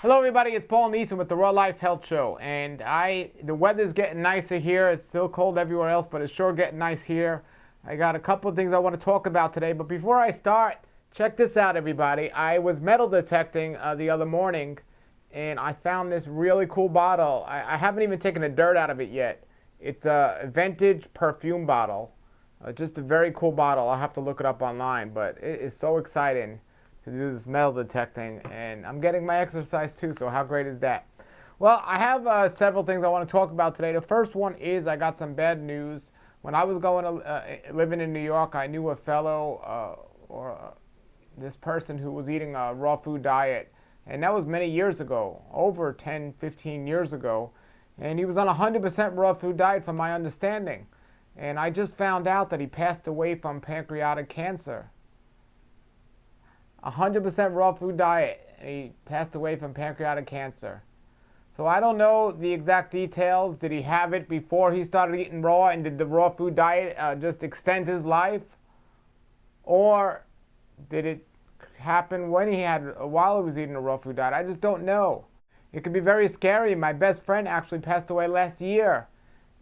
Hello everybody, it's Paul Neeson with the Raw Life Health Show, and the weather's getting nicer here. It's still cold everywhere else, but it's sure getting nice here. I got a couple of things I want to talk about today, but before I start, check this out everybody. I was metal detecting the other morning, and I found this really cool bottle. I haven't even taken the dirt out of it yet. It's a vintage perfume bottle, just a very cool bottle. I'll have to look it up online, but it is so exciting to do this metal detecting, and I'm getting my exercise too, so how great is that? Well, I have several things I want to talk about today. The first one is I got some bad news. When I was going to living in New York, I knew a fellow this person who was eating a raw food diet, and that was many years ago, over 10, 15 years ago, and he was on a 100% raw food diet from my understanding, and I just found out that he passed away from pancreatic cancer. 100% raw food diet. He passed away from pancreatic cancer. So I don't know the exact details. Did he have it before he started eating raw, and did the raw food diet just extend his life? Or did it happen while he was eating a raw food diet? I just don't know. It could be very scary. My best friend actually passed away last year,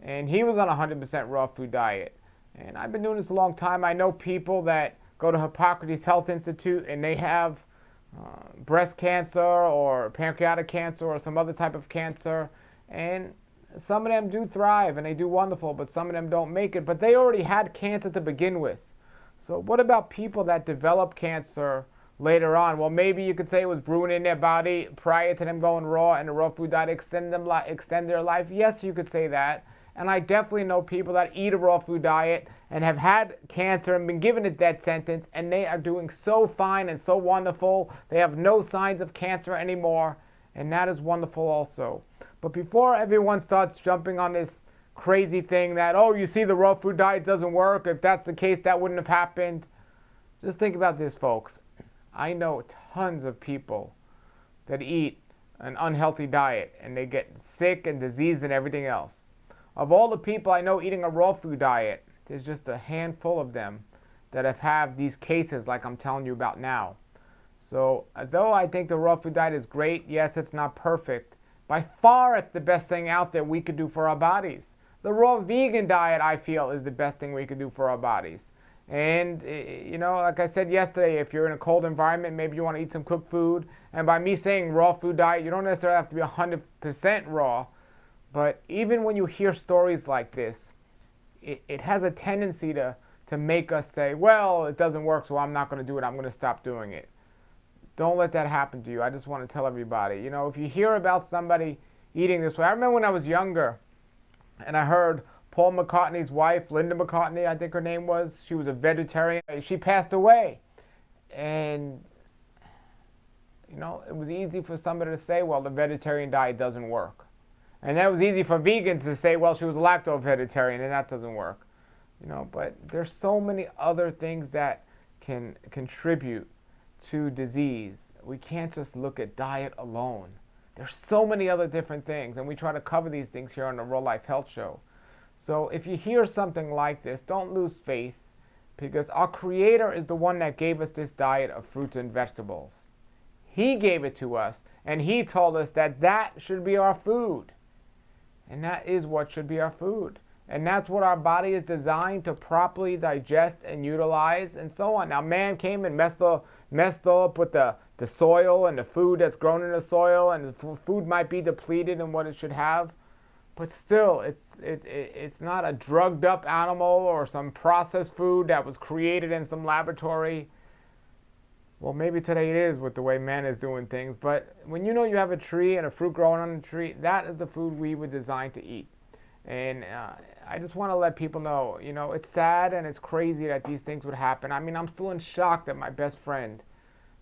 and he was on a 100% raw food diet. And I've been doing this a long time. I know people that go to Hippocrates Health Institute and they have breast cancer or pancreatic cancer or some other type of cancer, and some of them do thrive and they do wonderful, but some of them don't make it, but they already had cancer to begin with. So what about people that develop cancer later on? Well, maybe you could say it was brewing in their body prior to them going raw, and the raw food diet extend their life. Yes, you could say that. And I definitely know people that eat a raw food diet and have had cancer and been given a death sentence, and they are doing so fine and so wonderful. They have no signs of cancer anymore, and that is wonderful also. But before everyone starts jumping on this crazy thing that, oh, you see, the raw food diet doesn't work, if that's the case, that wouldn't have happened. Just think about this, folks. I know tons of people that eat an unhealthy diet, and they get sick and disease and everything else. Of all the people I know eating a raw food diet, there's just a handful of them that have these cases like I'm telling you about now. So, though I think the raw food diet is great, yes, it's not perfect. By far, it's the best thing out there we could do for our bodies. The raw vegan diet, I feel, is the best thing we could do for our bodies. And, like I said yesterday, if you're in a cold environment, maybe you want to eat some cooked food. And by me saying raw food diet, you don't necessarily have to be 100% raw. But even when you hear stories like this, it has a tendency to make us say, well, it doesn't work, so I'm not going to do it. I'm going to stop doing it. Don't let that happen to you. I just want to tell everybody, if you hear about somebody eating this way. I remember when I was younger, and I heard Paul McCartney's wife, Linda McCartney, I think her name was, she was a vegetarian. She passed away. And, it was easy for somebody to say, well, the vegetarian diet doesn't work. And that was easy for vegans to say, well, she was a lacto-vegetarian, and that doesn't work. But there's so many other things that can contribute to disease. We can't just look at diet alone. There's so many other different things, and we try to cover these things here on the Real Life Health Show. So if you hear something like this, don't lose faith, because our Creator is the one that gave us this diet of fruits and vegetables. He gave it to us, and He told us that that should be our food. And that is what should be our food. And that's what our body is designed to properly digest and utilize and so on. Now, man came and messed up with the soil and the food that's grown in the soil, and the food might be depleted in what it should have. But still, it's not a drugged up animal or some processed food that was created in some laboratory. Well, maybe today it is with the way man is doing things, but when you have a tree and a fruit growing on the tree, that is the food we were designed to eat. And I just want to let people know, it's sad and it's crazy that these things would happen. I mean, I'm still in shock that my best friend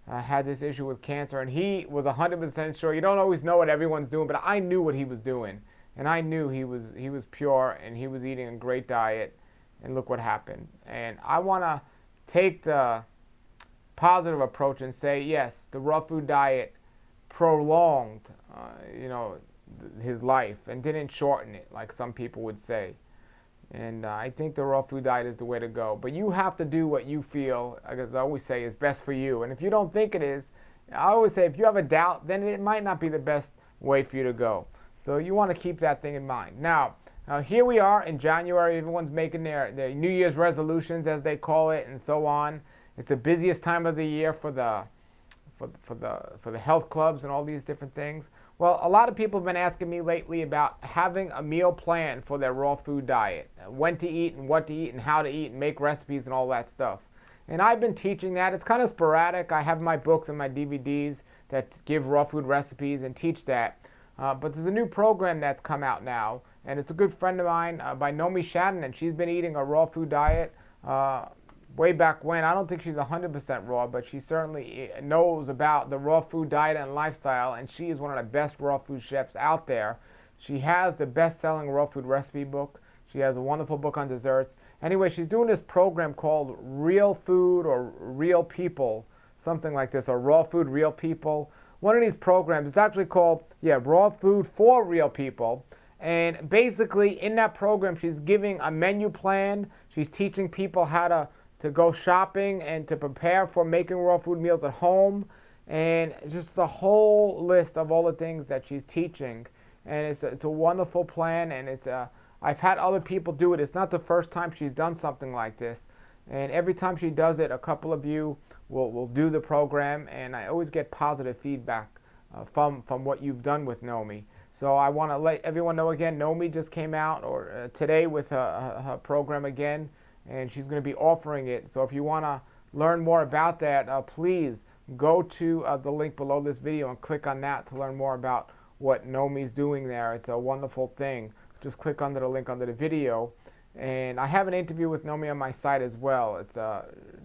had this issue with cancer, and he was 100% sure. You don't always know what everyone's doing, but I knew what he was doing, and I knew he was pure and he was eating a great diet, and look what happened. And I want to take the positive approach and say, yes, the raw food diet prolonged, his life and didn't shorten it like some people would say. And I think the raw food diet is the way to go. But you have to do what you feel, as I always say, is best for you. And if you don't think it is, I always say if you have a doubt, then it might not be the best way for you to go. So you want to keep that thing in mind. Now, here we are in January. Everyone's making their New Year's resolutions, as they call it, and so on. It's the busiest time of the year for the health clubs and all these different things. Well, a lot of people have been asking me lately about having a meal plan for their raw food diet, when to eat and what to eat and how to eat and make recipes and all that stuff. And I've been teaching that. It's kind of sporadic. I have my books and my DVDs that give raw food recipes and teach that. But there's a new program that's come out now, and it's a good friend of mine by Nomi, and she's been eating a raw food diet way back when. I don't think she's 100% raw, but she certainly knows about the raw food diet and lifestyle, and she is one of the best raw food chefs out there. She has the best-selling raw food recipe book. She has a wonderful book on desserts. Anyway, she's doing this program called Real Food or Real People, something like this, or Raw Food Real People. One of these programs, it's actually called, Raw Food for Real People. And basically, in that program, she's giving a menu plan. She's teaching people how to go shopping and to prepare for making raw food meals at home, and just the whole list of all the things that she's teaching. And it's a wonderful plan, and I've had other people do it. It's not the first time she's done something like this, and every time she does it, a couple of you will do the program, and I always get positive feedback from what you've done with Nomi. So I want to let everyone know again, Nomi just came out today with her program again, and she's going to be offering it. So if you want to learn more about that, please go to the link below this video and click on that to learn more about what Nomi's doing there. It's a wonderful thing. Just click under the link under the video. And I have an interview with Nomi on my site as well. It's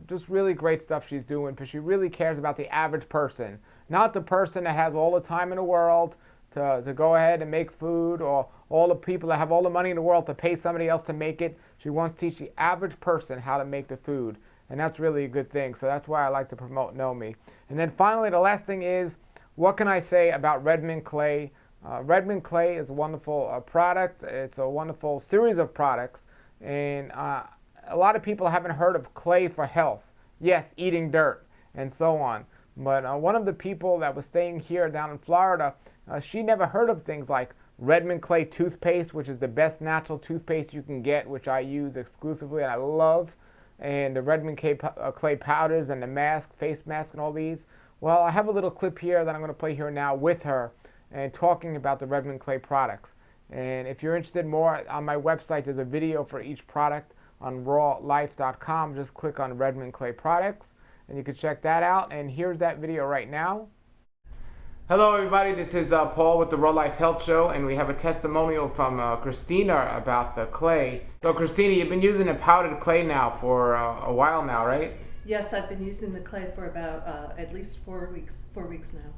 just really great stuff she's doing, because she really cares about the average person, not the person that has all the time in the world to go ahead and make food, or all the people that have all the money in the world to pay somebody else to make it. She wants to teach the average person how to make the food, and that's really a good thing. So that's why I like to promote Nomi. And then finally, the last thing is, what can I say about Redmond Clay? Redmond Clay is a wonderful product. It's a wonderful series of products, and a lot of people haven't heard of clay for health. Yes, eating dirt and so on. But one of the people that was staying here down in Florida, she never heard of things like Redmond Clay toothpaste, which is the best natural toothpaste you can get, which I use exclusively and I love, and the Redmond Clay powders and the mask, face mask, and all these. Well, I have a little clip here that I'm going to play here now with her and talking about the Redmond Clay products. And if you're interested more, on my website there's a video for each product on rawlife.com. Just click on Redmond Clay products and you can check that out. And here's that video right now. Hello everybody, this is Paul with the Raw Life Health Show, and we have a testimonial from Christina about the clay. So Christina, you've been using the powdered clay now for a while now, right? Yes, I've been using the clay for about at least 4 weeks now.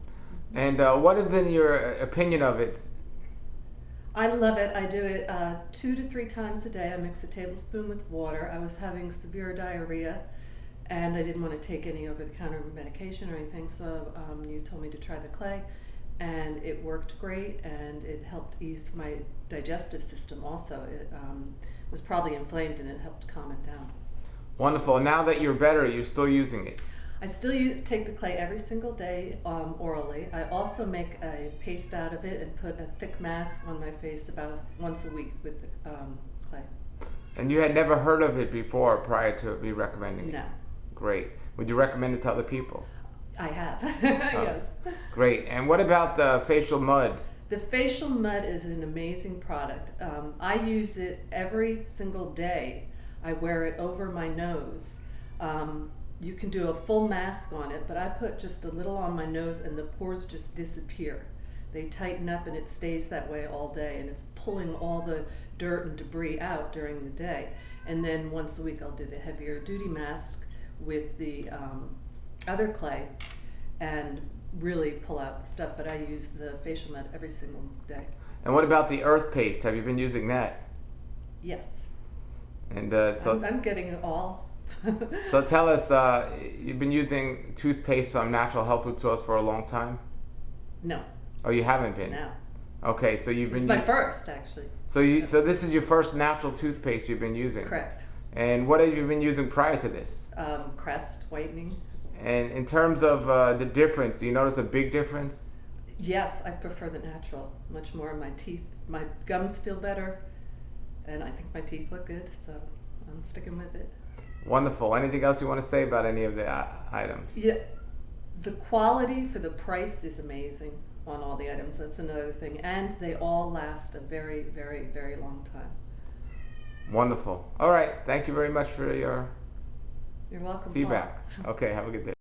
And what has been your opinion of it? I love it. I do it 2 to 3 times a day. I mix a tablespoon with water. I was having severe diarrhea, and I didn't want to take any over-the-counter medication or anything, so you told me to try the clay, and it worked great, and it helped ease my digestive system also. It was probably inflamed, and it helped calm it down. Wonderful. Now that you're better, you're still using it? I still take the clay every single day orally. I also make a paste out of it and put a thick mask on my face about once a week with the clay. And you had never heard of it before prior to me recommending it? No. Great. Would you recommend it to other people? I have, yes. Great. And what about the facial mud? The facial mud is an amazing product. I use it every single day. I wear it over my nose. You can do a full mask on it, but I put just a little on my nose and the pores just disappear. They tighten up and it stays that way all day, and it's pulling all the dirt and debris out during the day. And then once a week I'll do the heavier duty mask with the other clay and really pull out the stuff, but I use the facial mud every single day. And what about the earth paste? Have you been using that? Yes. And so I'm getting it all. So tell us, you've been using toothpaste from Natural Health Food Source for a long time? No. Oh, you haven't been? No. Okay, so you've been... It's my first, actually. So this is your first natural toothpaste you've been using? Correct. And what have you been using prior to this? Crest whitening. And in terms of the difference, do you notice a big difference? Yes, I prefer the natural much more. My teeth, my gums feel better, and I think my teeth look good, so I'm sticking with it. Wonderful. Anything else you want to say about any of the items? Yeah, the quality for the price is amazing on all the items. That's another thing, and they all last a very, very, very long time. Wonderful. All right. Thank you very much for your You're welcome. feedback. Paul. Okay. Have a good day.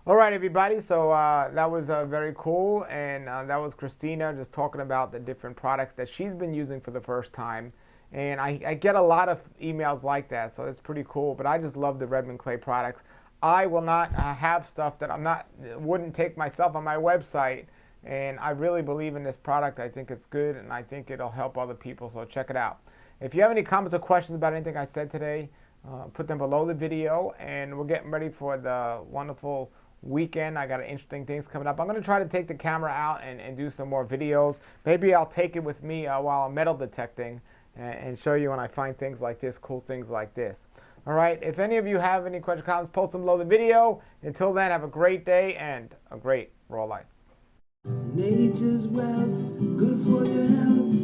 All right, everybody. So that was very cool, and that was Christina just talking about the different products that she's been using for the first time. And I get a lot of emails like that, so it's pretty cool. But I just love the Redmond Clay products. I will not have stuff that wouldn't take myself on my website. And I really believe in this product. I think it's good, and I think it'll help other people. So check it out. If you have any comments or questions about anything I said today, put them below the video. And we're getting ready for the wonderful weekend. I got interesting things coming up. I'm going to try to take the camera out and do some more videos. Maybe I'll take it with me while I'm metal detecting and show you when I find things like this, cool things like this. All right, if any of you have any questions or comments, post them below the video. Until then, have a great day and a great raw life. Nature's wealth, good for your health.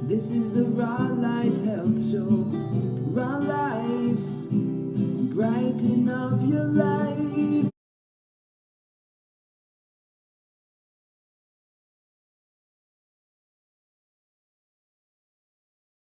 This is the Raw Life Health Show. Raw Life, brighten up your life.